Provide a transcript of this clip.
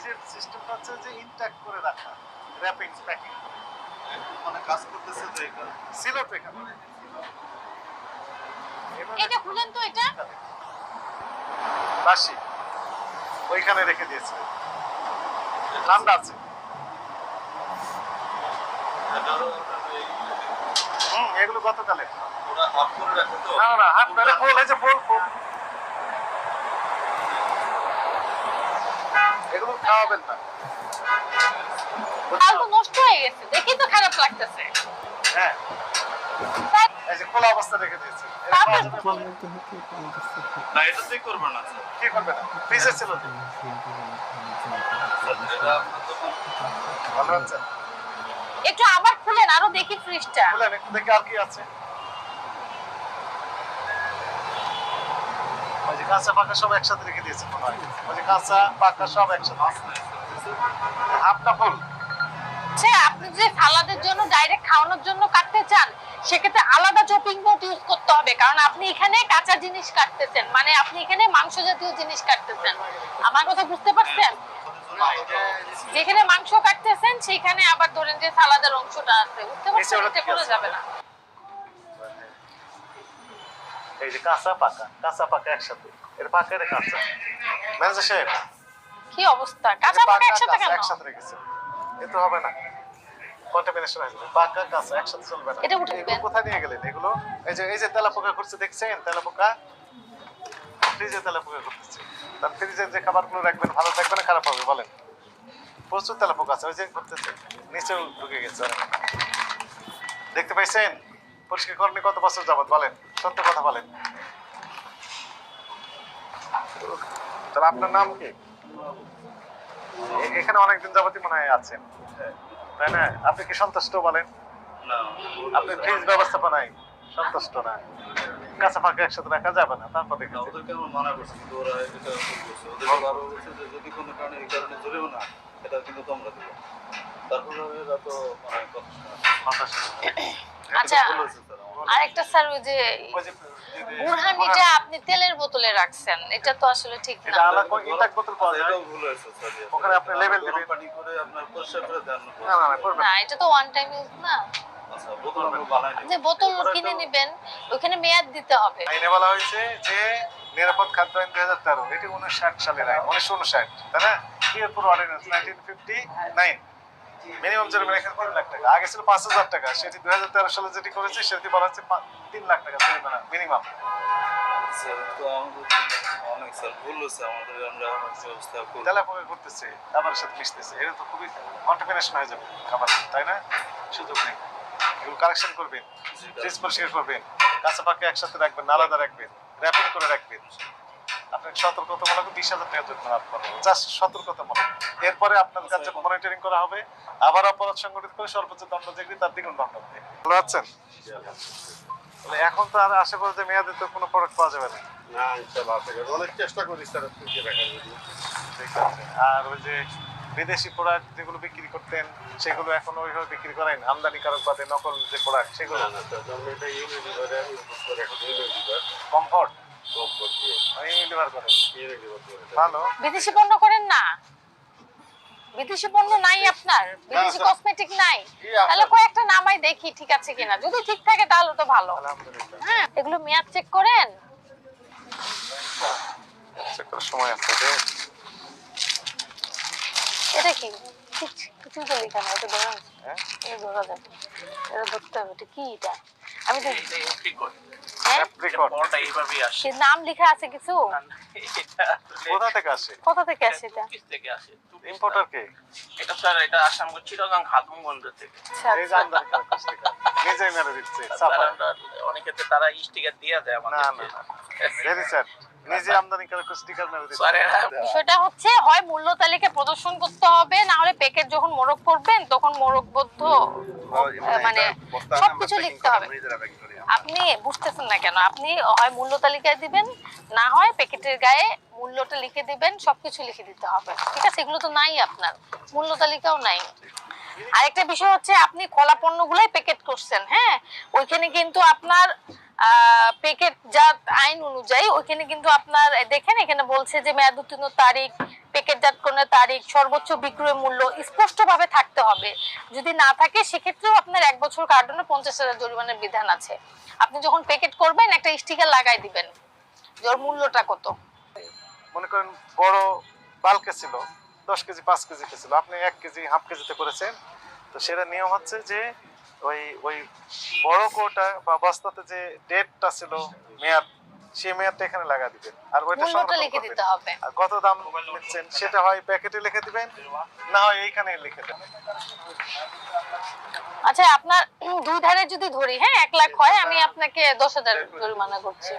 যে সিস্টেমটা হচ্ছে যে ইনট্যাক্ট করে রাখা, র‍্যাপিং প্যাকিং মানে কাজ করতেছে তো এটা ছিল তো এখানে। এটা খুলেন তো এটা বাসি ওইখানে রেখে দিয়েছে, ঠান্ডা আছে। এগুলো গতকালের। ওরা হাফ করে রাখে তো। না না হাত ধরে ফুল এই যে ফুল এগুলো খাওয়াবেন না। কাল তো নষ্ট হয়ে গেছে, দেখি তো খারাপ লাগতেছে। হ্যাঁ এই যে খোলা অবস্থা রেখে দিয়েছে। না এটা তুই করবে না স্যার। কি করবে না? ফ্রিজে ছিল তো। এটা আপনার তো ভালো আছে। একটু আবার খুলেন, আরো দেখি ফ্রিজটা। খুলেন একটু দেখি আর কি আছে। ওই যে কাঁচা পাকা সব একসাথে রেখে দিয়েছে মনে হয়। ওই যে কাঁচা পাকা সব একসাথে। হাফটা ফুল। আচ্ছা, আপনি যে সালাদের জন্য ডাইরেক্ট খাওয়ানোর জন্য কাটতে চান, সেক্ষেত্রে আলাদা চপিং বোর্ড ইউজ করতে হবে, কারণ আপনি এখানে কাঁচা জিনিস কাটতেছেন, মানে আপনি এখানে মাংস জাতীয় জিনিস কাটতেছেন। আমার কথা বুঝতে পারছেন? যেখানে মাংস কাটতেছেন সেখানে আবার ধরেন যে সালাদের অংশটা আছে, বুঝতে পারছেন? এটা করা যাবে না। এই যে কাঁচা পাকা একসাথে। এর পাকা এর কাঁচা। ম্যানেজার সাহেব কি অবস্থা? কাঁচা পাকা একসাথে কেন? একসাথে রেখেছে। এ তো হবে না। কন্টামিনেশন হয়ে যাবে। পাকা কাঁচা একসাথে চলবে না। এটা উঠে দিবেন। কোথায় নিয়ে গেলেন এগুলো? এই যে তেলাপোকা করছে দেখছেন? তেলাপোকা ফ্রিজে তেলাপোকা করতেছে। তার ফ্রিজে যে খাবারগুলো রাখবেন ভালো থাকবে না খারাপ হবে বলেন? প্রচুর তেলাপোকা আছে, ওই যে করতেছে নিচেও ঢুকে গেছে। দেখতে পাইছেন? পরিষ্কার করেনি কত বছর যাবত বলেন? সত্য কথা বলেন। তাহলে আপনার নাম কি? এখানে অনেকদিন যাবতই মনে হয় আছেন, তাই না? আপনি কি সন্তুষ্ট বলেন? না আপনি ফ্রিজ ব্যবস্থাপনায় সন্তুষ্ট না? কাঁচা পাকা একসাথে রাখা যাবে না। তারপর দেখেন ওদেরকে আমরা মানা করছি কিন্তু ওরা এটা করছে। ওদের আরো বলছে যে যদি কোনো কারণে এই কারণে জুড়েও না, এটা কিন্তু তোমরা দিবে। তারপরে এরা তো মানে কথা আচ্ছা, আরেকটা স্যার, ওই যে বুরহানিটা আপনি তেলের বোতলে রাখছেন, এটা তো আসলে ঠিক না। এটা আলাদা ইনট্যাক্ট বোতল পাওয়া যায়। এটাও ভুল হয়েছে স্যার। ওখানে আপনি লেভেল গরম দিবেন। পানি করে আপনার পরিষ্কার করে দেন না করবেন না, এটা তো ওয়ান টাইম ইউজ না। আচ্ছা বোতল আমরা বানাই নাই। আপনি বোতল কিনে নেবেন, ওখানে মেয়াদ দিতে হবে। আইনে বলা হয়েছে যে নিরাপদ খাদ্য আইন 2013, এটি 1960 সালের আইন, 1959, তাই না? Pure ordinance 1959। মিনিমাম জরিমানা এখানে 3 লাখ টাকা। আগে ছিল 5,000 টাকা, সেটি 2013 সালে যেটি করেছে সেটি বলা হচ্ছে 3 লাখ টাকা জরিমানা মিনিমাম। স্যার তো আমাদের অনেক স্যার ভুল হয়েছে আমাদের, আমরা ব্যবস্থা করব। তেলাপোকা করতেছে, খাবারের সাথে মিশতেছে, এটা তো খুবই কন্টামিনেশন হয়ে যাবে খাবার, তাই না? সুযোগ নেই। এগুলো কালেকশন করবেন, ফ্রিজ পরিষ্কার করবেন, কাঁচা পাকা একসাথে রাখবেন, আলাদা রাখবেন, র্যাপিং করে রাখবেন। আপনাকে সতর্কতামূলক 20,000 টাকা জরিমানা করা হবে, জাস্ট সতর্কতামূলক। এরপরে আপনার কাছে মনিটরিং করা হবে, আবার অপরাধ সংগঠিত করে সর্বোচ্চ দণ্ড যেগুলি তার দ্বিগুণ দণ্ড হবে। ভালো আছেন? তাহলে এখন তো আর আশা করি যে মেয়াদে তো কোনো প্রোডাক্ট পাওয়া যাবে না। না ইনশাআল্লাহ অনেক চেষ্টা করি স্যার ফ্রিজে রাখার জন্য। ঠিক আছে। আর ওই যে বিদেশি প্রোডাক্ট যেগুলো বিক্রি করতেন সেগুলো এখন ওইভাবে বিক্রি করেন? আমদানিকারক বাদে নকল যে প্রোডাক্ট সেগুলো? না স্যার, যেমন এটা ইউনিলিভারে আমি ইউজ করে এখন ইউনিলিভার কমফর্ট দিয়ে ইউনিলিভার করেন, ইউনিলিভার করে ভালো। বিদেশি পণ্য করেন না? বিদেশি পণ্য নাই আপনার? বিদেশি কসমেটিক নাই? তাহলে কয়েকটা নামাই দেখি ঠিক আছে কিনা, যদি ঠিক থাকে তাহলে তো ভালো। আলহামদুলিল্লাহ। হ্যাঁ, এগুলো মেয়াদ চেক করেন। চেক করার সময় আছে যে এটা কি কিছু তো লেখা নাই, এটা ধরেন। হ্যাঁ এটা ধরা যাবে, এটা ধরতে হবে। এটা কি? এটা আমি তো হ্যাঁ, অ্যাপ্রিকট বড়টা এইভাবেই আসে। সে নাম লেখা আছে কিছু? এটা কোথা থেকে আসে? কোথা থেকে আসে এটা? টুকিস থেকে আসে। ইম্পোর্টার কে? এটা স্যার, এটা আসাম চিটাগাং খাতুমগঞ্জ থেকে। আচ্ছা এই যে আমদানি করা পুস্তিকা নিজেই মেরে দিচ্ছে ছাপা। অনেক ক্ষেত্রে তারা স্টিকার দিয়ে দেয় না আমাদের। ভেরি স্যাড, নিজে আমদানি করে স্টিকার মেরে দিচ্ছে। স্যার এরা বিষয়টা হচ্ছে হয় মূল্য তালিকা প্রদর্শন করতে হবে, না হলে প্যাকেট যখন মোড়ক করবেন তখন মোড়কবদ্ধ মানে সবকিছু লিখতে হবে। আপনি বুঝতেছেন না কেন? আপনি হয় মূল্য তালিকায় দিবেন, না হয় প্যাকেটের গায়ে মূল্যটা লিখে দিবেন, সবকিছু লিখে দিতে হবে। ঠিক আছে? এগুলো তো নাই, আপনার মূল্য তালিকাও নাই। আরেকটা বিষয় হচ্ছে আপনি খোলা পণ্যগুলাই প্যাকেট করছেন। হ্যাঁ, ওইখানে কিন্তু আপনার প্যাকেটজাত আইন অনুযায়ী ওইখানে কিন্তু আপনার দেখেন এখানে বলছে যে মেয়াদ উত্তীর্ণ তারিখ, প্যাকেটজাতকরণের তারিখ, সর্বোচ্চ বিক্রয় মূল্য স্পষ্টভাবে থাকতে হবে। যদি না থাকে সেক্ষেত্রেও আপনার 1 বছর কারাদণ্ড 50,000 জরিমানার বিধান আছে। আপনি যখন প্যাকেট করবেন একটা স্টিকার লাগাই দিবেন যে ওর মূল্যটা কত। মনে করেন বড় বাল্কে ছিল 10 কেজি 5 কেজি ছিল, আপনি 1 কেজি হাফ কেজিতে করেছেন, তো সেটা নিয়ম হচ্ছে যে ওই ওই বড় কোটা বা বস্তাতে যে ডেটটা ছিল মেয়াদ, সেই মেয়াদটা এখানে লাগা দিবেন আর ওইটা মূল্যটা সংরক্ষণ লিখে করবেন। দিতে হবে। আর কত দাম নিচ্ছেন সেটা হয় প্যাকেটে লিখে দিবেন, না হয় এইখানে লিখে দেবেন। আচ্ছা আপনার দুই ধারে যদি ধরি, হ্যাঁ 1 লাখ হয়, আমি আপনাকে 10,000 জরিমানা করছি।